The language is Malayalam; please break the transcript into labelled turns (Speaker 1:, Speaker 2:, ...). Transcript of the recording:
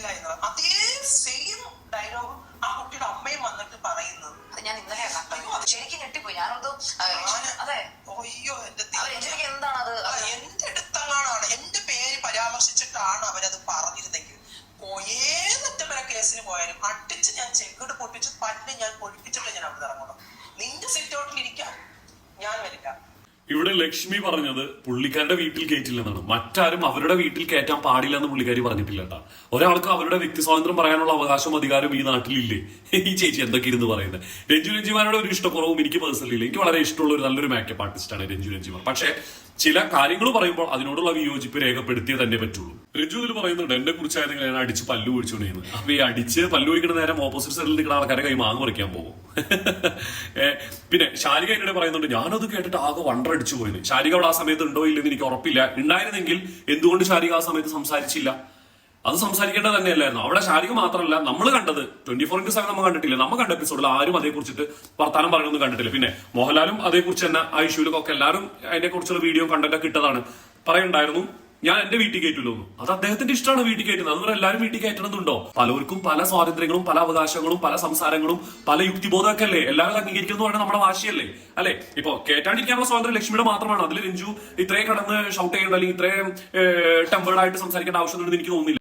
Speaker 1: പറ്റില്ല എന്നുള്ളത്. അതേ സെയിം ഡയലോഗ് ആ കുട്ടിയുടെ അമ്മയും വന്നിട്ട് പറയുന്നത്.
Speaker 2: അത് ഞാൻ ഇന്നലെ കണ്ടത്. ശരിക്കും ഞെട്ടിപ്പോയി. ഞാനത് അതെ
Speaker 1: അയ്യോ
Speaker 2: രഞ്ജുവിക്ക് എന്താണ് അത്
Speaker 1: എന്റെ അടുത്തങ്ങാണാണ് എന്റെ പേര് പരാമർശിച്ചിട്ടാണ് അവരത് പറഞ്ഞിരുന്നെങ്കിൽ ഏതൊക്കെ വരെ കേസിന് പോയാലും അടിച്ച് ഞാൻ ചെകിട് പൊട്ടിച്ച് പല്ല് ഞാൻ പൊഴിപ്പിച്ചിട്ട് ഞാൻ അവിടെ ഇറങ്ങണം. നിന്റെ സിറ്റ് ഔട്ടിൽ ഇരിക്കാം, ഞാൻ വരില്ല.
Speaker 3: ഇവിടെ ലക്ഷ്മി പറഞ്ഞത് പുള്ളിക്കാരുടെ വീട്ടിൽ കയറ്റില്ലെന്നാണ്. മറ്റാരും അവരുടെ വീട്ടിൽ കയറ്റാൻ പാടില്ല എന്ന് പുള്ളിക്കാരി പറഞ്ഞിട്ടില്ല കേട്ടാ. ഒരാൾക്ക് അവരുടെ വ്യക്തി സ്വാതന്ത്ര്യം പറയാനുള്ള അവകാശവും അധികാരവും ഈ നാട്ടിലില്ലേ? ഈ ചേച്ചി എന്തൊക്കെ ഇരുന്ന് പറയുന്നത്. രഞ്ജുമാനോട് ഒരു ഇഷ്ടക്കുറവും എനിക്ക് പേഴ്സണലി ഇല്ല. എനിക്ക് വളരെ ഇഷ്ടമുള്ള ഒരു നല്ലൊരു മേക്കപ്പ് ആർട്ടിസ്റ്റാണ് രഞ്ജുമാൻ. പക്ഷേ ചില കാര്യങ്ങൾ പറയുമ്പോൾ അതിനോടുള്ള വിയോജിപ്പ് രേഖപ്പെടുത്തിയേ തന്നെ പറ്റുള്ളൂ. രഞ്ജു ഇതിൽ പറയുന്നുണ്ട് എന്നെ കുറിച്ചായിരുന്നു ഞാൻ അടിച്ച് പല്ലു ഒഴിച്ചുകൊണ്ടിരുന്നത്. അപ്പൊ ഈ അടിച്ച് പല്ലു ഒഴിക്കുന്ന നേരം ഓപ്പോസിറ്റ് സൈഡിൽ നിൽക്കുന്ന ആൾക്കാരെ കൈ മാങ്ങ പറിക്കാൻ പോകും. പിന്നെ ശാരിക എന്നോട് പറയുന്നുണ്ട് ഞാനത് കേട്ടിട്ട് ആകെ വണ്ടടിച്ചു പോയത്. ശാരിക അവിടെ ആ സമയത്ത് ഉണ്ടോ ഇല്ലെന്ന് എനിക്ക് ഉറപ്പില്ല. ഉണ്ടായിരുന്നെങ്കിൽ എന്തുകൊണ്ട് ശാരിക ആ സമയത്ത് സംസാരിച്ചില്ല? അത് സംസാരിക്കേണ്ടത് തന്നെയല്ലായിരുന്നു. അവിടെ ശാരിക മാത്രമല്ല, നമ്മൾ കണ്ടത് 24/7 നമ്മൾ കണ്ടിട്ടില്ല. നമ്മൾ കണ്ട എപ്പിസോഡിൽ ആരും അതേക്കുറിച്ചിട്ട് വർത്താനം പറയണമെന്ന് കണ്ടിട്ടില്ല. പിന്നെ മോഹൻലാലും അതേക്കുറിച്ച് തന്നെ ആ ഇഷ്യൂലൊക്കെ എല്ലാവരും അതിനെ കുറിച്ചുള്ള വീഡിയോ കണ്ടന്റ് ഒക്കെ ഇട്ടതാണ്. പറയുണ്ടായിരുന്നു ഞാൻ എന്റെ വീട്ടിൽ കയറ്റില്ലോ. അത് അദ്ദേഹത്തിന്റെ ഇഷ്ടമാണ് വീട്ടിൽ കയറ്റുന്നത്. അതുപോലെ എല്ലാവരും വീട്ടിൽ കയറ്റണമെന്നുണ്ടോ? പലർക്കും പല സ്വാതന്ത്ര്യങ്ങളും പല അവകാശങ്ങളും പല സംസാരങ്ങളും പല യുക്തിബോധമൊക്കെ അല്ലേ. എല്ലാവരും അംഗീകരിക്കുന്നു നമ്മുടെ വാശിയല്ലേ അല്ലെ? ഇപ്പൊ കേട്ടാണ്ടിരിക്കാനുള്ള സ്വാതന്ത്ര്യം ലക്ഷ്മിയുടെ മാത്രമാണ്. അതിൽ രഞ്ജു ഇത്രയും കടന്ന് ഷൗട്ട് ചെയ്യേണ്ട അല്ലെങ്കിൽ ഇത്രയും ടെമ്പേർഡ് ആയിട്ട് സംസാരിക്കേണ്ട ആവശ്യമൊന്നും എനിക്ക് തോന്നുന്നില്ല.